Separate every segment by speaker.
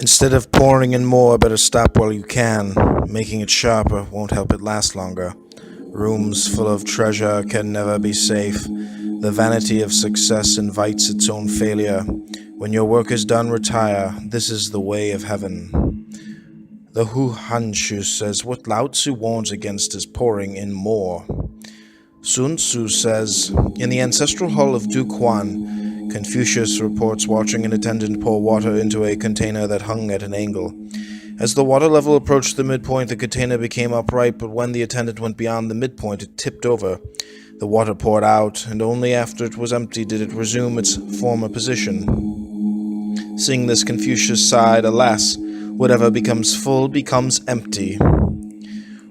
Speaker 1: Instead of pouring in more, better stop while you can. Making it sharper won't help it last longer. Rooms full of treasure can never be safe. The vanity of success invites its own failure. When your work is done, retire. This is the way of heaven. The Hu Hanshu says what Lao Tzu warns against is pouring in more. Sun Tzu says, in the ancestral hall of Duquan, Confucius reports watching an attendant pour water into a container that hung at an angle. As the water level approached the midpoint, the container became upright, but when the attendant went beyond the midpoint, it tipped over. The water poured out, and only after it was empty did it resume its former position. Seeing this, Confucius sighed, alas, whatever becomes full becomes empty.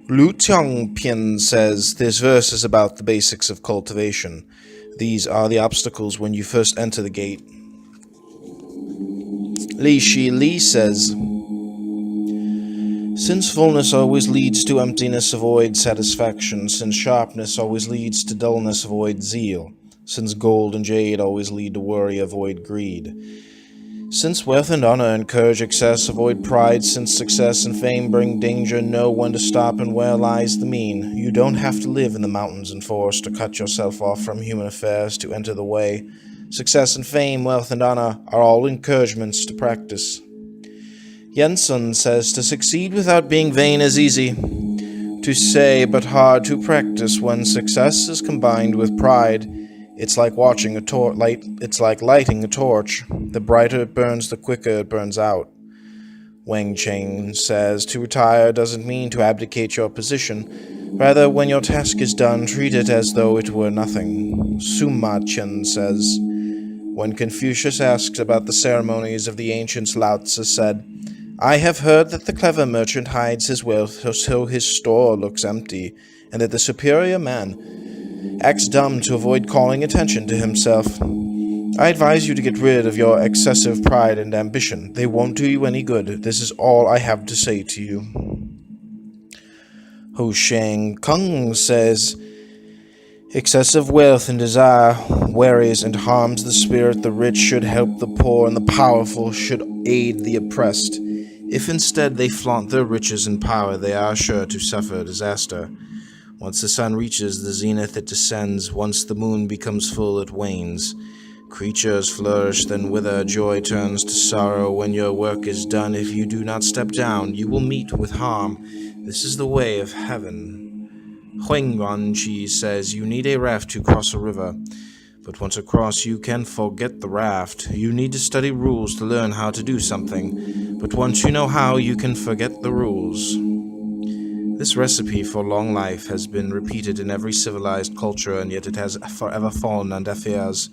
Speaker 1: Lu Tiangpian says, this verse is about the basics of cultivation. These are the obstacles when you first enter the gate. Li Shi Li says, since fullness always leads to emptiness, avoid satisfaction. Since sharpness always leads to dullness, avoid zeal. Since gold and jade always lead to worry, avoid greed. Since wealth and honor encourage excess, avoid pride. Since success and fame bring danger, know when to stop and where lies the mean. You don't have to live in the mountains and forests to cut yourself off from human affairs to enter the way. Success and fame, wealth and honor are all encouragements to practice. Jensen says, to succeed without being vain is easy to say, but hard to practice. When success is combined with pride, it's like lighting a torch. The brighter it burns, the quicker it burns out. Wang Cheng says, to retire doesn't mean to abdicate your position. Rather, when your task is done, treat it as though it were nothing. Suma Chen says, when Confucius asked about the ceremonies of the ancients, Lao Tzu said, I have heard that the clever merchant hides his wealth so his store looks empty, and that the superior man acts dumb to avoid calling attention to himself. I advise you to get rid of your excessive pride and ambition. They won't do you any good. This is all I have to say to you. Ho Shang Kung says, excessive wealth and desire wearies and harms the spirit. The rich should help the poor, and the powerful should aid the oppressed. If instead they flaunt their riches and power, they are sure to suffer disaster. Once the sun reaches the zenith, it descends. Once the moon becomes full, it wanes. Creatures flourish, then wither. Joy turns to sorrow when your work is done. If you do not step down, you will meet with harm. This is the way of heaven. Huang Yuanqi says, you need a raft to cross a river. But once across, you can forget the raft. You need to study rules to learn how to do something. But once you know how, you can forget the rules. This recipe for long life has been repeated in every civilized culture, and yet it has forever fallen on deaf ears.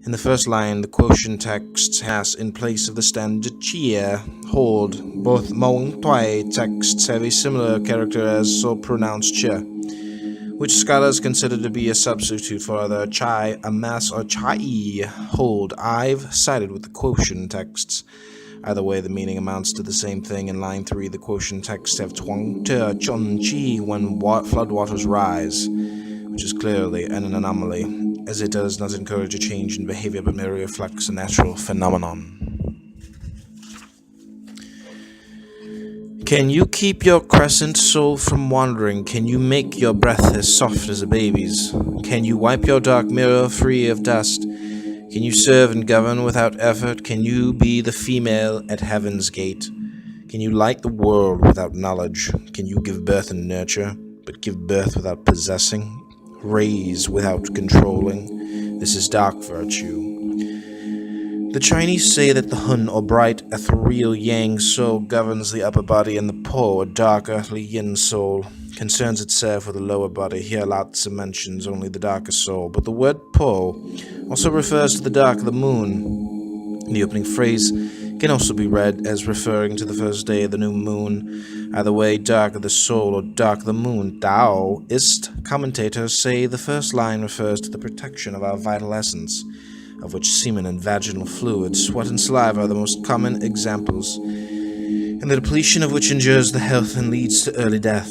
Speaker 1: In the first line, the quotient texts has, in place of the standard chia, hold. Both Mong Tuai texts have a similar character as so pronounced chia, which scholars consider to be a substitute for either chai, amas, or chai, hold. I've sided with the quotient texts. Either way, the meaning amounts to the same thing. In line 3, the quotient texts have tuang te chun chi when floodwaters rise, which is clearly an anomaly, as it does not encourage a change in behavior but merely reflects a natural phenomenon. Can you keep your crescent soul from wandering? Can you make your breath as soft as a baby's? Can you wipe your dark mirror free of dust? Can you serve and govern without effort? Can you be the female at heaven's gate? Can you light the world without knowledge? Can you give birth and nurture, but give birth without possessing? Raise without controlling? This is dark virtue. The Chinese say that the Hun, or bright, ethereal yang soul, governs the upper body, and the Po, or dark, earthly yin soul, concerns itself with the lower body. Here Lao Tzu mentions only the darker soul, but the word Po also refers to the dark of the moon. The opening phrase can also be read as referring to the first day of the new moon. Either way, dark of the soul or dark of the moon. Taoist commentators say the first line refers to the protection of our vital essence, of which semen and vaginal fluid, sweat and saliva are the most common examples, and the depletion of which injures the health and leads to early death.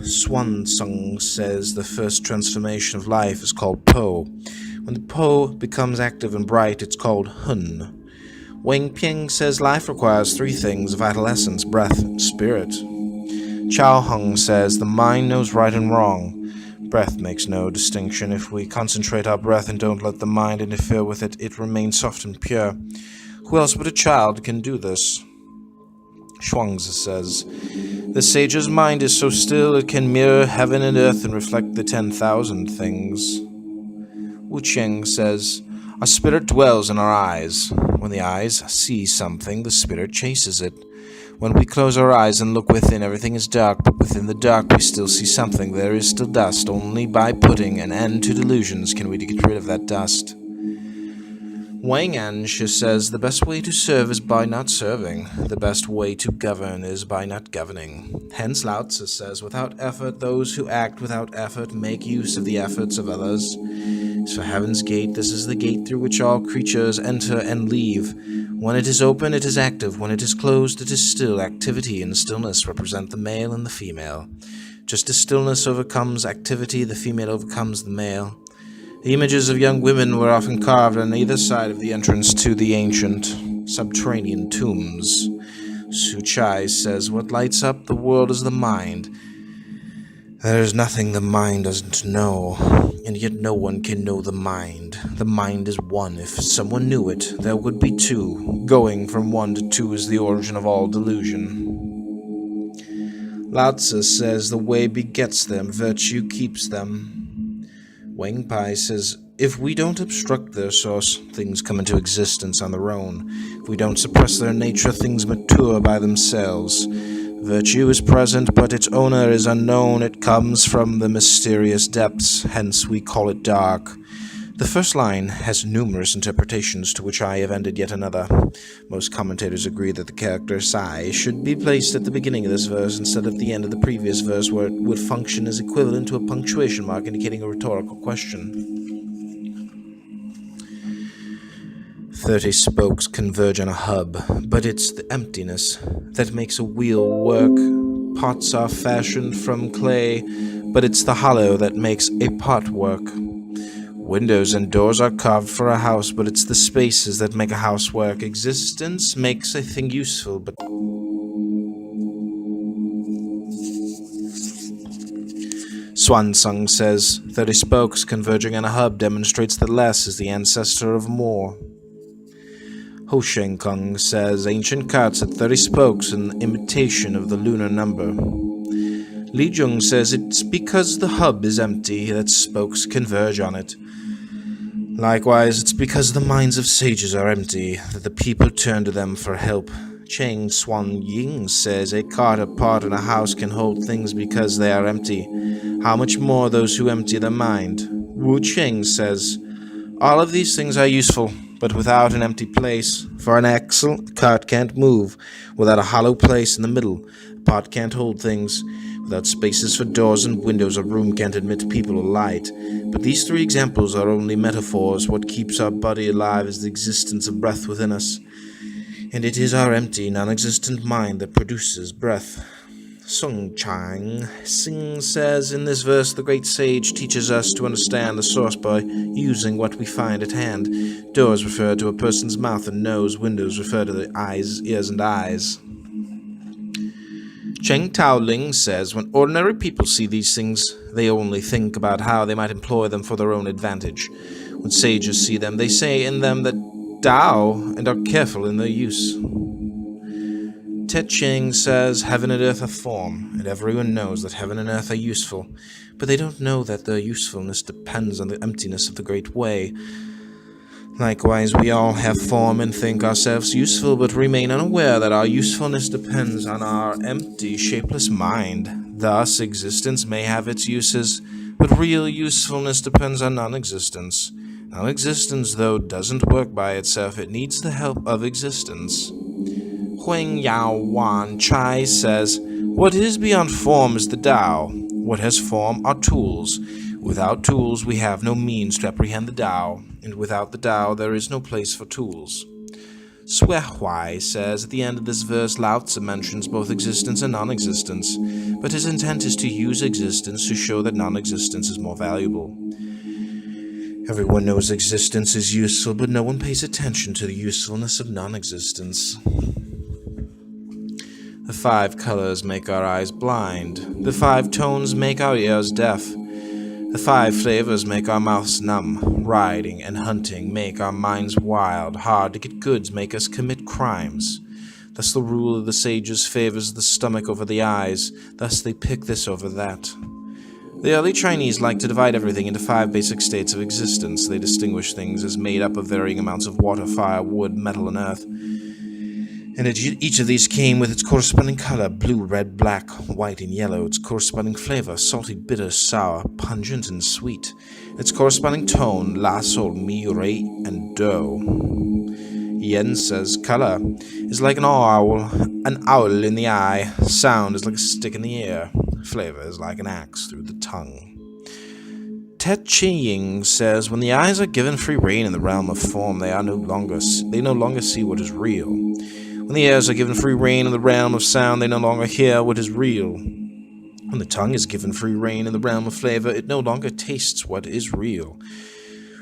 Speaker 1: Swansong says the first transformation of life is called Po, When the Po becomes active and bright, it's called Hun. Wang Ping says life requires three things: vital essence, breath, and spirit. Chao Hung says the mind knows right and wrong. Breath makes no distinction. If we concentrate our breath and don't let the mind interfere with it, it remains soft and pure. Who else but a child can do this? Shuangzi says, the sage's mind is so still it can mirror heaven and earth and reflect the 10,000 things. Wu Cheng says, our spirit dwells in our eyes. When the eyes see something, the spirit chases it. When we close our eyes and look within, everything is dark, but within the dark we still see something. There is still dust. Only by putting an end to delusions can we get rid of that dust. Wang Anshi says, the best way to serve is by not serving. The best way to govern is by not governing. Hence Lao Tzu says, without effort, those who act without effort make use of the efforts of others. As for heaven's gate, this is the gate through which all creatures enter and leave. When it is open, it is active. When it is closed, it is still. Activity and stillness represent the male and the female. Just as stillness overcomes activity, the female overcomes the male. The images of young women were often carved on either side of the entrance to the ancient subterranean tombs. Su Chai says, what lights up the world is the mind. There is nothing the mind doesn't know, and yet no one can know the mind. The mind is one. If someone knew it, there would be two. Going from one to two is the origin of all delusion. Lao Tzu says, the way begets them, virtue keeps them. Wang Pai says, if we don't obstruct their source, things come into existence on their own. If we don't suppress their nature, things mature by themselves. Virtue is present, but its owner is unknown. It comes from the mysterious depths, hence we call it dark. The first line has numerous interpretations, to which I have ended yet another. Most commentators agree that the character Sai should be placed at the beginning of this verse instead of the end of the previous verse, where it would function as equivalent to a punctuation mark indicating a rhetorical question. 30 spokes converge on a hub, but it's the emptiness that makes a wheel work. Pots are fashioned from clay, but it's the hollow that makes a pot work. Windows and doors are carved for a house, but it's the spaces that make a house work. Existence makes a thing useful, but Swansung says, 30 spokes converging on a hub demonstrates that less is the ancestor of more. Ho Sheng Kung says, ancient carts had 30 spokes, an imitation of the lunar number. Li Jung says, it's because the hub is empty that spokes converge on it. Likewise, it's because the minds of sages are empty that the people turn to them for help. Cheng Swan Ying says, a cart, a pot, and a house can hold things because they are empty. How much more those who empty their mind? Wu Cheng says, all of these things are useful, but without an empty place. For an axle, the cart can't move. Without a hollow place in the middle, a pot can't hold things. Without spaces for doors and windows, a room can't admit people or light. But these three examples are only metaphors. What keeps our body alive is the existence of breath within us. And it is our empty, non-existent mind that produces breath. Sung Chang Sing says, in this verse, the great sage teaches us to understand the source by using what we find at hand. Doors refer to a person's mouth and nose. Windows refer to the eyes, ears, and eyes. Cheng Tao Ling says, when ordinary people see these things, they only think about how they might employ them for their own advantage. When sages see them, they say in them that Tao and are careful in their use. Te Ching says, heaven and earth are form, and everyone knows that heaven and earth are useful, but they don't know that their usefulness depends on the emptiness of the great way. Likewise, we all have form and think ourselves useful, but remain unaware that our usefulness depends on our empty, shapeless mind. Thus, existence may have its uses, but real usefulness depends on non-existence. Non-existence, though, doesn't work by itself. It needs the help of existence. Huang Yao Wan Chai says, what is beyond form is the Tao. What has form are tools. Without tools, we have no means to apprehend the Tao, and without the Tao, there is no place for tools. Sui Huai says, at the end of this verse, Lao Tzu mentions both existence and non-existence, but his intent is to use existence to show that non-existence is more valuable. Everyone knows existence is useful, but no one pays attention to the usefulness of non-existence. The 5 colors make our eyes blind. The 5 tones make our ears deaf. The 5 flavors make our mouths numb. Riding and hunting make our minds wild. Hard to get goods make us commit crimes. Thus the rule of the sages favors the stomach over the eyes. Thus they pick this over that. The early Chinese liked to divide everything into 5 basic states of existence. They distinguished things as made up of varying amounts of water, fire, wood, metal, and earth. And each of these came with its corresponding color: blue, red, black, white, and yellow. Its corresponding flavor: salty, bitter, sour, pungent, and sweet. Its corresponding tone: la, sol, mi, re, and do. Yen says color is like an owl in the eye. Sound is like a stick in the ear. Flavor is like an axe through the tongue. Tao Te Ching says, when the eyes are given free rein in the realm of form, they no longer see what is real. When the ears are given free rein in the realm of sound, they no longer hear what is real. When the tongue is given free rein in the realm of flavor, it no longer tastes what is real.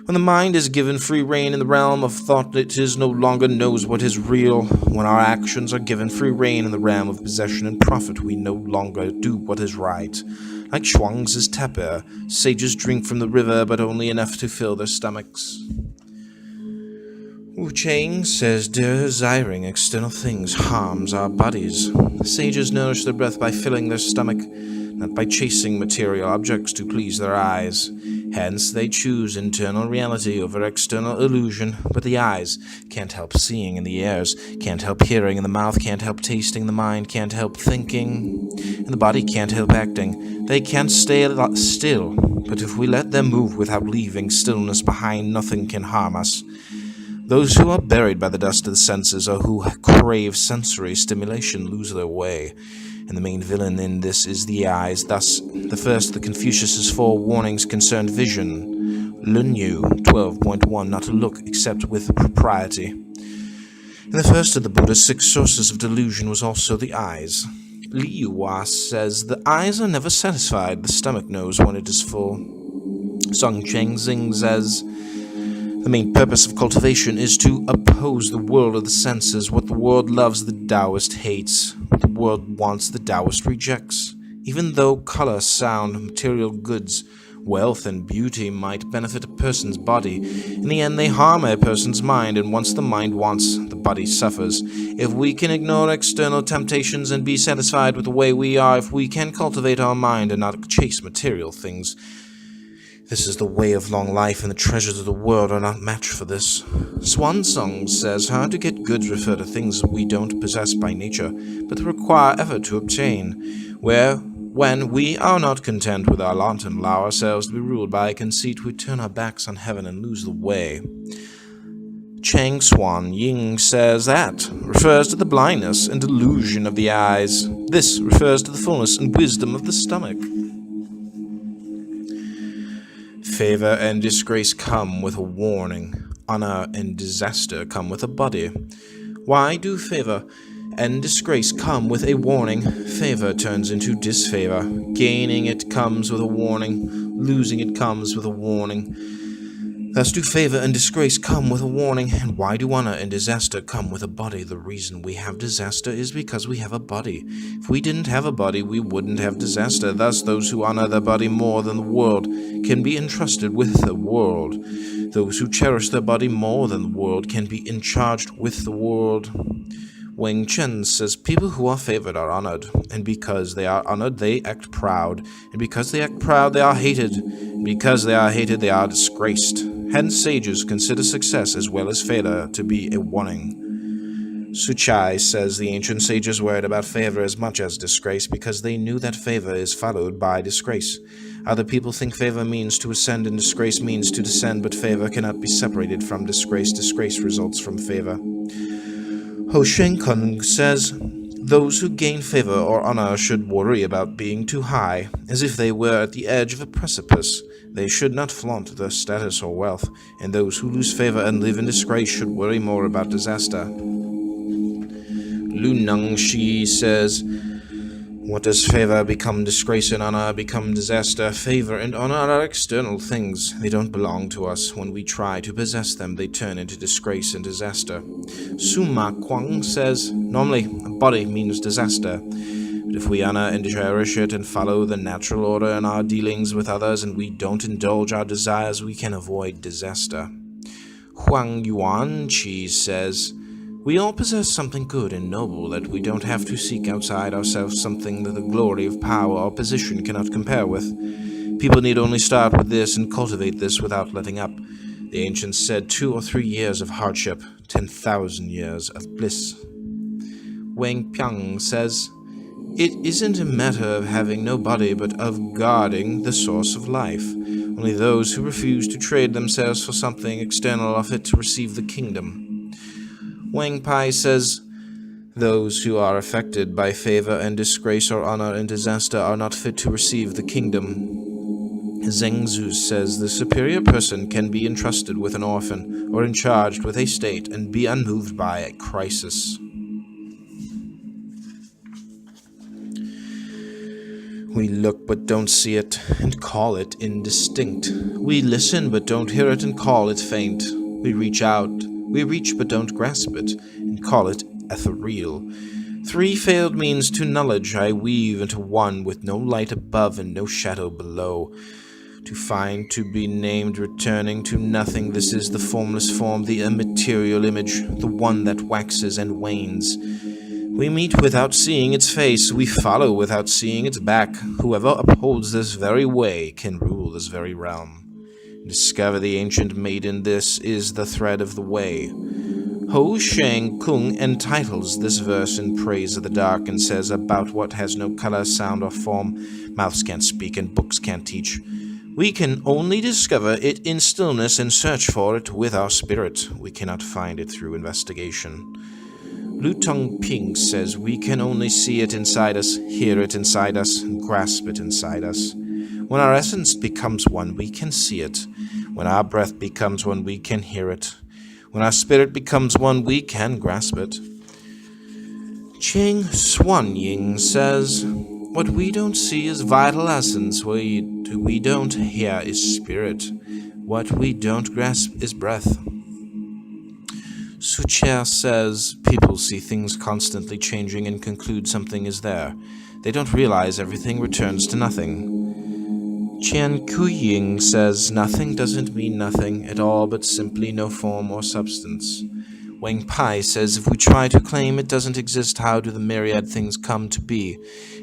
Speaker 1: When the mind is given free rein in the realm of thought, it no longer knows what is real. When our actions are given free rein in the realm of possession and profit, we no longer do what is right. Like Shuang's tapir, sages drink from the river, but only enough to fill their stomachs. Wu Chang says, desiring external things harms our bodies. Sages nourish their breath by filling their stomach, not by chasing material objects to please their eyes. Hence, they choose internal reality over external illusion, but the eyes can't help seeing, and the ears can't help hearing, and the mouth can't help tasting, the mind can't help thinking, and the body can't help acting. They can't stay still, but if we let them move without leaving stillness behind, nothing can harm us. Those who are buried by the dust of the senses or who crave sensory stimulation lose their way, and the main villain in this is the eyes. Thus, the first of the Confucius's 4 warnings concerned vision. Lun Yu 12.1, not to look except with propriety. And the first of the Buddha's 6 sources of delusion was also the eyes. Li Yuhua says, the eyes are never satisfied, the stomach knows when it is full. Song Chengxing says, the main purpose of cultivation is to oppose the world of the senses. What the world loves, the Taoist hates. What the world wants, the Taoist rejects. Even though color, sound, material goods, wealth, and beauty might benefit a person's body, in the end they harm a person's mind, and once the mind wants, the body suffers. If we can ignore external temptations and be satisfied with the way we are, if we can cultivate our mind and not chase material things, this is the way of long life, and the treasures of the world are not matched for this. Swan Song says, how to get goods refer to things we don't possess by nature, but require effort to obtain. When we are not content with our lot and allow ourselves to be ruled by a conceit, we turn our backs on heaven and lose the way. Chang Swan Ying says that refers to the blindness and delusion of the eyes. This refers to the fullness and wisdom of the stomach. Favor and disgrace come with a warning. Honor and disaster come with a body. Why do favor and disgrace come with a warning? Favor turns into disfavor. Gaining it comes with a warning. Losing it comes with a warning. Thus do favor and disgrace come with a warning. And why do honor and disaster come with a body? The reason we have disaster is because we have a body. If we didn't have a body, we wouldn't have disaster. Thus, those who honor their body more than the world can be entrusted with the world. Those who cherish their body more than the world can be in charge with the world. Wang Chen says, people who are favored are honored, and because they are honored, they act proud, and because they act proud, they are hated, and because they are hated, they are disgraced. Hence, sages consider success as well as failure to be a warning. Suchai says the ancient sages worried about favor as much as disgrace because they knew that favor is followed by disgrace. Other people think favor means to ascend and disgrace means to descend, but favor cannot be separated from disgrace. Disgrace results from favor. Ho Shenkung says, those who gain favor or honor should worry about being too high, as if they were at the edge of a precipice. They should not flaunt their status or wealth, and those who lose favor and live in disgrace should worry more about disaster. Lu Nangxi says, What does favor become disgrace and honor become disaster? Favor and honor are external things. They don't belong to us. When we try to possess them, they turn into disgrace and disaster. Suma Kwang says, normally, a body means disaster. But if we honor and cherish it and follow the natural order in our dealings with others and we don't indulge our desires, we can avoid disaster. Huang Yuan Chi says, we all possess something good and noble that we don't have to seek outside ourselves, something that the glory of power or position cannot compare with. People need only start with this and cultivate this without letting up. The ancients said 2 or 3 years of hardship, 10,000 years of bliss. Wang Piang says, it isn't a matter of having no body, but of guarding the source of life. Only those who refuse to trade themselves for something external are fit to receive the kingdom. Wang Pai says, those who are affected by favor and disgrace or honor and disaster are not fit to receive the kingdom. Zheng Zhu says, the superior person can be entrusted with an orphan or in charge with a state and be unmoved by a crisis. We look but don't see it and call it indistinct. We listen but don't hear it and call it faint. We reach but don't grasp it, and call it ethereal. 3 failed means to knowledge I weave into one, with no light above and no shadow below. To find, to be named, returning to nothing, this is the formless form, the immaterial image, the one that waxes and wanes. We meet without seeing its face, we follow without seeing its back. Whoever upholds this very way can rule this very realm. Discover the ancient maiden, this is the thread of the way. Ho Shang Kung entitles this verse in praise of the dark and says about what has no color, sound, or form. Mouths can't speak and books can't teach. We can only discover it in stillness and search for it with our spirit. We cannot find it through investigation. Lu Tong Ping says we can only see it inside us, hear it inside us, and grasp it inside us. When our essence becomes one, we can see it. When our breath becomes one, we can hear it. When our spirit becomes one, we can grasp it. Ching Swan Ying says, what we don't see is vital essence. What we don't hear is spirit. What we don't grasp is breath. Su Chia says, people see things constantly changing and conclude something is there. They don't realize everything returns to nothing. Qian Kuying says, nothing doesn't mean nothing at all, but simply no form or substance. Wang Pai says, if we try to claim it doesn't exist, how do the myriad things come to be?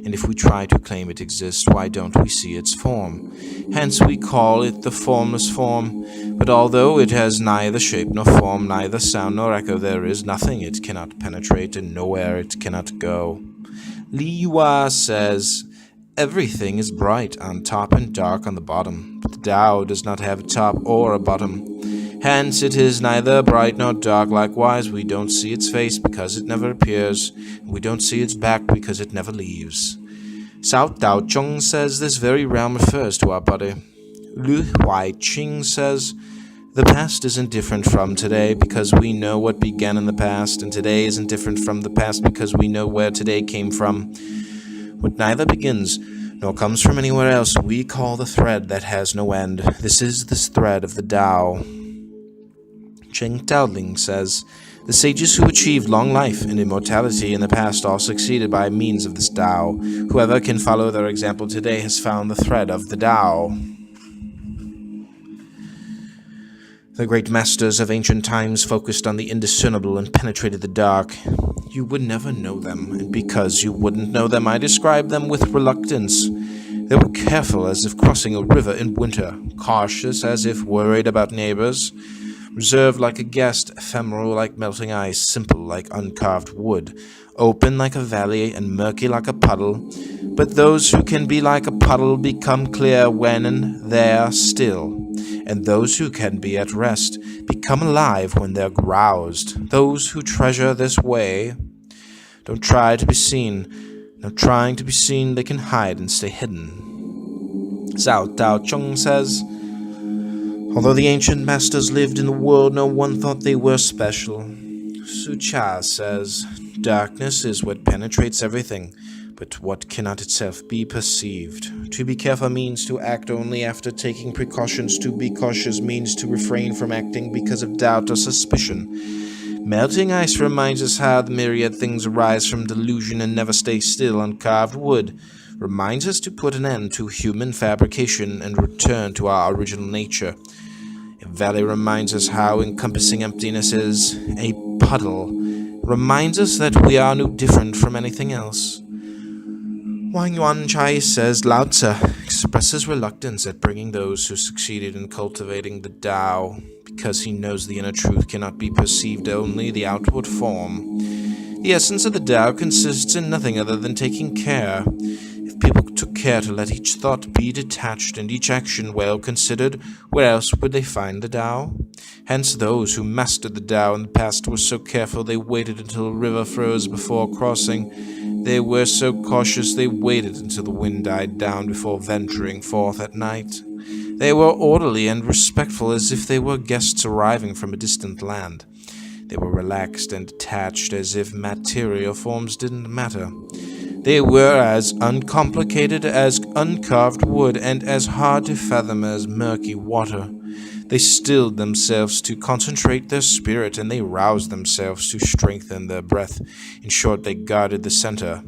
Speaker 1: And if we try to claim it exists, why don't we see its form? Hence we call it the formless form. But although it has neither shape nor form, neither sound nor echo, there is nothing it cannot penetrate and nowhere it cannot go. Li Yua says, everything is bright on top and dark on the bottom, but the Tao does not have a top or a bottom. Hence it is neither bright nor dark. Likewise, we don't see its face because it never appears, and we don't see its back because it never leaves. Sao Tao Chong says this very realm refers to our body. Lu Huai Ching says, the past isn't different from today because we know what began in the past, and today isn't different from the past because we know where today came from. What neither begins nor comes from anywhere else, we call the thread that has no end. This is the thread of the Tao. Cheng Taoling says, the sages who achieved long life and immortality in the past all succeeded by means of this Tao. Whoever can follow their example today has found the thread of the Tao. The great masters of ancient times focused on the indiscernible and penetrated the dark. You would never know them, and because you wouldn't know them, I describe them with reluctance. They were careful as if crossing a river in winter, cautious as if worried about neighbors, reserved like a guest, ephemeral like melting ice, simple like uncarved wood, open like a valley and murky like a puddle. But those who can be like a puddle become clear when and there still, and those who can be at rest become alive when they're roused. Those who treasure this way don't try to be seen. No trying to be seen, they can hide and stay hidden. Zhao Tao Chong says, although the ancient masters lived in the world, no one thought they were special. Su Cha says, darkness is what penetrates everything, but what cannot itself be perceived. To be careful means to act only after taking precautions. To be cautious means to refrain from acting because of doubt or suspicion. Melting ice reminds us how the myriad things arise from delusion and never stay still. Uncarved wood reminds us to put an end to human fabrication and return to our original nature. A valley reminds us how encompassing emptiness is. A puddle reminds us that we are no different from anything else. Wang Yuanchai says Lao Tzu expresses reluctance at bringing those who succeeded in cultivating the Tao because he knows the inner truth cannot be perceived, only the outward form. The essence of the Tao consists in nothing other than taking care. If people took care to let each thought be detached and each action well considered, where else would they find the Tao? Hence those who mastered the Tao in the past were so careful they waited until a river froze before crossing. They were so cautious they waited until the wind died down before venturing forth at night. They were orderly and respectful as if they were guests arriving from a distant land. They were relaxed and detached as if material forms didn't matter. They were as uncomplicated as uncarved wood and as hard to fathom as murky water. They stilled themselves to concentrate their spirit, and they roused themselves to strengthen their breath. In short, they guarded the center.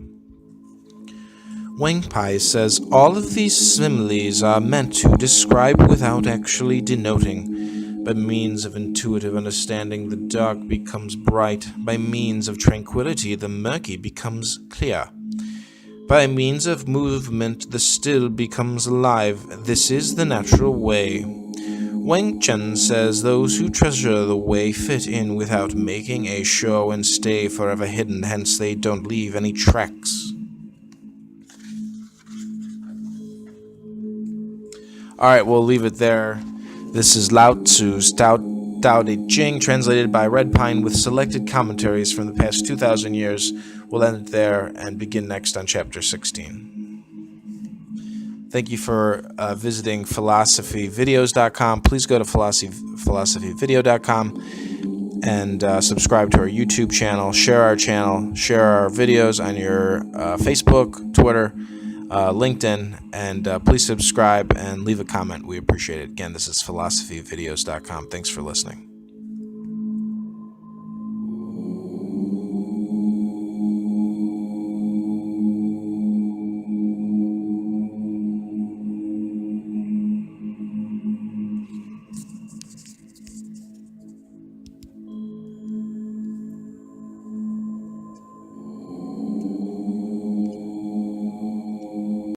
Speaker 1: Wang Pai says all of these similes are meant to describe without actually denoting. By means of intuitive understanding, the dark becomes bright. By means of tranquility, the murky becomes clear. By means of movement, the still becomes alive. This is the natural way. Wang Chen says those who treasure the way fit in without making a show and stay forever hidden, hence they don't leave any tracks. Alright, we'll leave it there. This is Lao Tzu's Tao Te Ching, translated by Red Pine with selected commentaries from the past 2,000 years. We'll end it there and begin next on Chapter 16. Thank you for visiting PhilosophyVideos.com. Please go to PhilosophyVideo.com and subscribe to our YouTube channel, share our videos on your Facebook, Twitter, LinkedIn, and please subscribe and leave a comment. We appreciate it. Again, this is PhilosophyVideos.com. Thanks for listening.